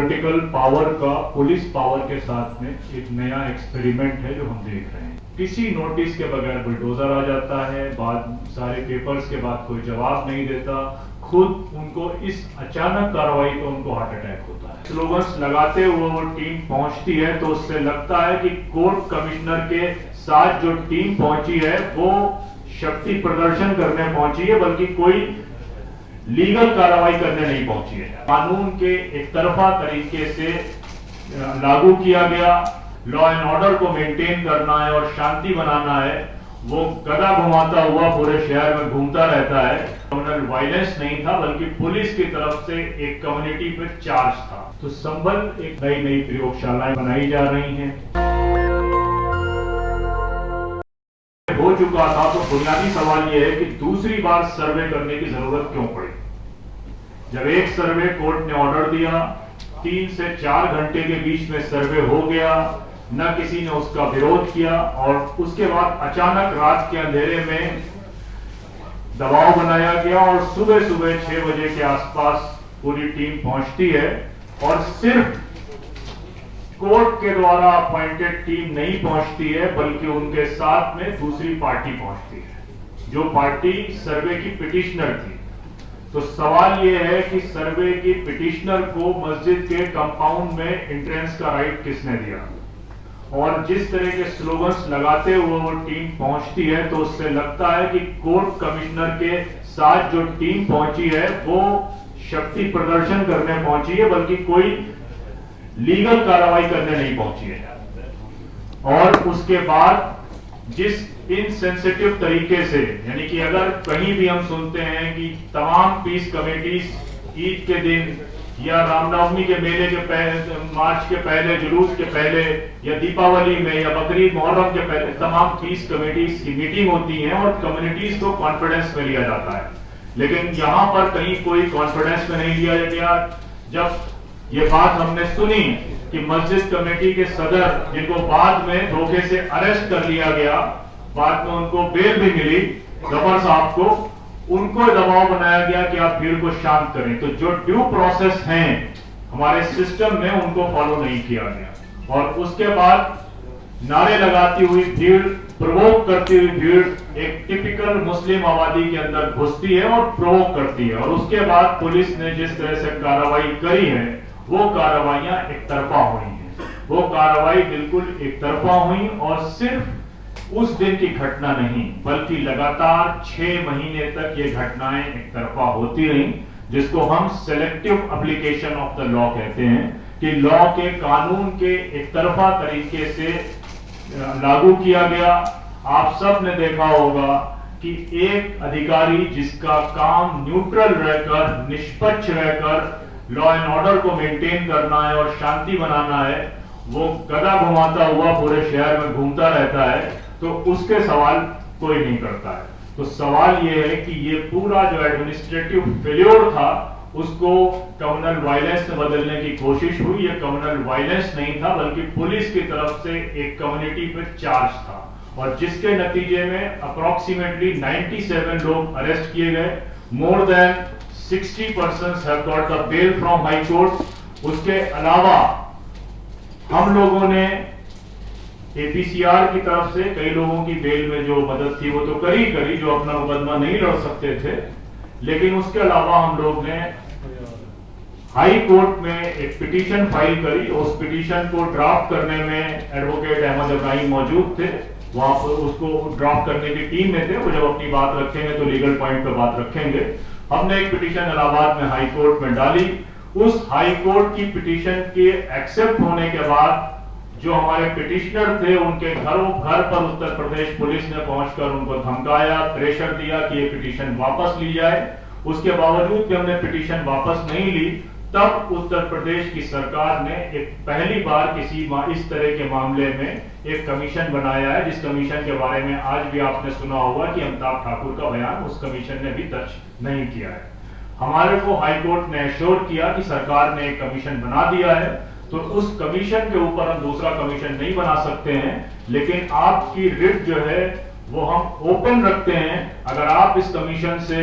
Political power का police power के साथ में एक नया एक्सपेरिमेंट है जो हम देख रहे हैं। किसी नोटिस के बगैर बुलडोजर आ जाता है, बाद सारे पेपर्स के बाद कोई जवाब नहीं देता, खुद उनको इस अचानक कार्रवाई को उनको हार्ट अटैक होता है। स्लोगन्स लगाते हुए वो टीम पहुंचती है तो उससे लगता है कि कोर्ट कमिश्नर के साथ जो टीम पहुंची है वो शक्ति प्रदर्शन करने पहुंची है, बल्कि कोई लीगल कार्रवाई करने नहीं पहुंची है। कानून के एक तरफा तरीके से लागू किया गया, लॉ एंड ऑर्डर को मेंटेन करना है और शांति बनाना है, वो गदा घुमाता हुआ पूरे शहर में घूमता रहता है। कम्युनल वायलेंस नहीं था, बल्कि पुलिस की तरफ से एक कम्युनिटी पे चार्ज था। तो संभल एक नई प्रयोगशालाएं बनाई जा रही हैं। हो चुका था, तो बुनियादी सवाल यह है कि दूसरी बार सर्वे करने की जरूरत क्यों पड़ी। जब एक सर्वे कोर्ट ने ऑर्डर दिया, 3 से 4 घंटे के बीच में सर्वे हो गया, न किसी ने उसका विरोध किया, और उसके बाद अचानक रात के अंधेरे में दबाव बनाया गया और सुबह 6 बजे के आसपास पूरी टीम पहुंचती है। और सिर्फ कोर्ट के द्वारा अपॉइंटेड टीम नहीं पहुंचती है, बल्कि उनके साथ में दूसरी पार्टी पहुंचती है, जो पार्टी सर्वे की पिटिशनर थी। तो सवाल यह है कि सर्वे की पिटिशनर को मस्जिद के कंपाउंड में एंट्रेंस का राइट किसने दिया। और जिस तरह के स्लोगन्स लगाते हुए वो टीम पहुंचती है तो उससे लगता है कि कोर्ट कमिश्नर के साथ जो टीम पहुंची है वो शक्ति प्रदर्शन करने पहुंची है, बल्कि कोई लीगल कार्रवाई करने नहीं पहुंची है। और उसके बाद जिस इनसेंसिटिव तरीके से, यानी कि अगर कहीं भी हम सुनते हैं कि तमाम पीस कमेटीज ईद के दिन या रामनवमी के मेले के पहले, मार्च के पहले, जुलूस के पहले, या दीपावली में या बकरीद मुहर्रम के पहले तमाम पीस कमेटीज की मीटिंग होती है और कम्युनिटीज को कॉन्फिडेंस में लिया जाता है। लेकिन यहां पर कहीं कोई कॉन्फिडेंस में नहीं लिया गया। जब ये बात हमने सुनी कि मस्जिद कमेटी के सदर, जिनको बाद में धोखे से अरेस्ट कर लिया गया, बाद में उनको बेल भी मिली, गफर साहब को, उनको दबाव बनाया गया कि आप भीड़ को शांत करें। तो जो ड्यू प्रोसेस हैं हमारे सिस्टम में, उनको फॉलो नहीं किया गया। और उसके बाद नारे लगाती हुई भीड़, प्रोवोक करती हुई भीड़ एक टिपिकल मुस्लिम आबादी के अंदर घुसती है और प्रोवोक करती है। और उसके बाद पुलिस ने जिस तरह से कार्रवाई करी है, वो कार्रवाइयां एक तरफा हुई हैं। वो कार्रवाई बिल्कुल एक तरफा हुई, और सिर्फ उस दिन की घटना नहीं, बल्कि लगातार 6 महीने तक ये घटनाएं एक तरफा होती रही, जिसको हम selective application of the law कहते हैं, कि लॉ के, कानून के एक तरफा तरीके से लागू किया गया। आप सब ने देखा होगा कि एक अधिकारी जिसका काम न्यूट्रल रहकर, निष्पक्ष रहकर लॉ एंड ऑर्डर को मेंटेन करना है और शांति बनाना है, वो गदा घुमाता हुआ पूरे शहर में घूमता रहता है, तो उसके सवाल कोई नहीं करता है। तो सवाल ये है कि ये पूरा जो एडमिनिस्ट्रेटिव फेल्योर था, उसको कम्युनल वायलेंस में बदलने की कोशिश हुई। ये कम्युनल वायलेंस नहीं था, बल्कि पुलिस की तरफ से एक कम्युनिटी पे चार्ज था, और जिसके नतीजे में अप्रोक्सीमेटली 97 लोग अरेस्ट किए गए। More than 60 persons have got the bail from High Court। उसके अलावा हम लोगों ने APCR की तरफ से कई लोगों की बेल में जो मदद थी वो तो करी, जो अपना मुकदमा नहीं लड़ सकते थे। लेकिन उसके अलावा हम लोग ने हाई कोर्ट में एक पिटीशन फाइल करी। उस पिटीशन को ड्राफ्ट करने में एडवोकेट अहमद इब्राहिम मौजूद थे, वहां पर उसको ड्राफ्ट करने की टीम में थे। वो जब अपनी बात रखेंगे तो लीगल पॉइंट पर बात रखेंगे। हमने एक पिटीशन इलाहाबाद में हाई कोर्ट में डाली। उस हाई कोर्ट की पिटीशन के एक्सेप्ट होने के बाद जो हमारे पिटिशनर थे, उनके घर पर उत्तर प्रदेश पुलिस ने पहुंचकर उनको धमकाया, प्रेशर दिया कि ये पिटीशन वापस ली जाए। उसके बावजूद कि हमने पिटीशन वापस नहीं ली, तब उत्तर प्रदेश की सरकार ने एक पहली बार इस तरह के मामले में एक कमीशन बनाया है, जिस कमीशन के बारे में आज भी आपने सुना होगा कि अमिताभ ठाकुर का बयान उस कमीशन ने भी दर्ज नहीं किया है। हमारे को हाईकोर्ट ने एश्योर किया कि सरकार ने एक कमीशन बना दिया है, तो उस कमीशन के ऊपर हम दूसरा कमीशन नहीं बना सकते हैं, लेकिन आपकी रिट जो है वो हम ओपन रखते हैं। अगर आप इस कमीशन से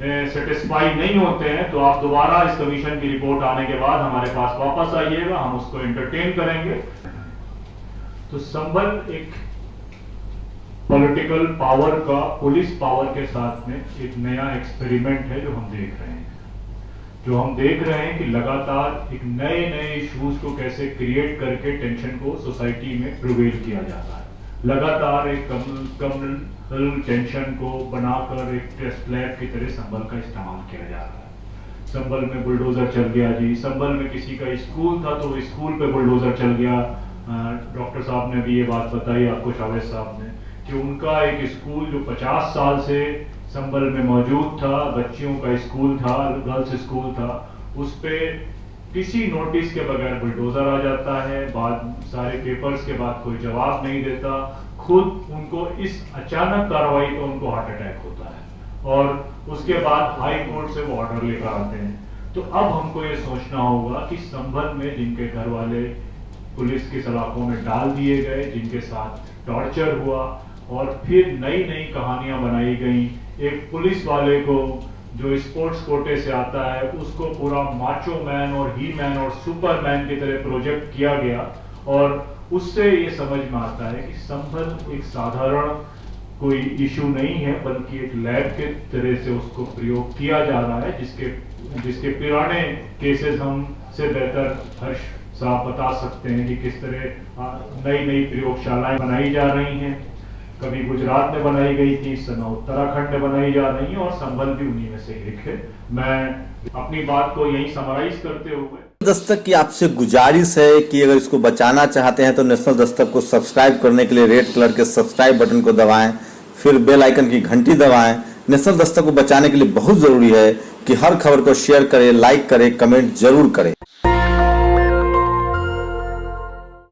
सेटिस्फाई नहीं होते हैं तो आप दोबारा इस कमीशन की रिपोर्ट आने के बाद हमारे पास वापस आइएगा, हम उसको एंटरटेन करेंगे। तो संबल एक पॉलिटिकल पावर का पुलिस पावर के साथ में एक नया एक्सपेरिमेंट है जो हम देख रहे हैं। कि लगातार एक नए नए इश्यूज को कैसे क्रिएट करके टेंशन को सोसाइटी में प्रिवेल किया जाता है। लगातार एक कम्युनल टेंशन को बनाकर एक टेस्ट लैब की तरह संबल का इस्तेमाल किया जा रहा है। संबल में बुलडोजर चल गया जी, संबल में किसी का स्कूल था तो स्कूल पे बुलडोजर चल गया। डॉक्टर साहब ने भी ये बात बताई आपको, शावेद साहब ने, कि उनका एक स्कूल जो 50 साल से संबल में मौजूद था, बच्चियों का स्कूल था, गर्ल्स स्कूल था, उस पे किसी नोटिस के बगैर बुलडोजर आ जाता है, बाद सारे पेपर्स के बाद कोई जवाब नहीं देता, खुद उनको इस अचानक कार्रवाई पर उनको हार्ट अटैक होता है और उसके बाद हाई कोर्ट से वो ऑर्डर लेकर आते हैं। तो अब हमको ये सोचना होगा कि संबल में जिनके घर वाले पुलिस की सलाखों में डाल दिए गए, जिनके साथ टॉर्चर हुआ और फिर नई नई कहानियां बनाई गई। एक पुलिस वाले को जो स्पोर्ट्स कोटे से आता है उसको पूरा माचो मैन और ही मैन और सुपरमैन की तरह प्रोजेक्ट किया गया और उससे ये समझ में आता है कि संबल एक साधारण कोई इशू नहीं है, बल्कि एक लैब के तरह से उसको प्रयोग किया जा रहा है, जिसके पुराने केसेस हम से बेहतर हर्ष साहब बता सकते हैं कि किस तरह नई नई प्रयोगशालाएं बनाई जा रही हैं। कभी गुजरात में बनाई गई थी, इस समय उत्तराखंड में बनाई जा रही है और संबल भी उन्हीं में से एक है। मैं अपनी बात को यही समराइज करते हुए दस्तक की आपसे गुजारिश है कि अगर इसको बचाना चाहते हैं तो नेशनल दस्तक को सब्सक्राइब करने के लिए रेड कलर के सब्सक्राइब बटन को दबाएं, फिर बेल आइकन की घंटी दबाएं। नेशनल दस्तक को बचाने के लिए बहुत जरूरी है कि हर खबर को शेयर करें, लाइक करें, कमेंट जरूर करें।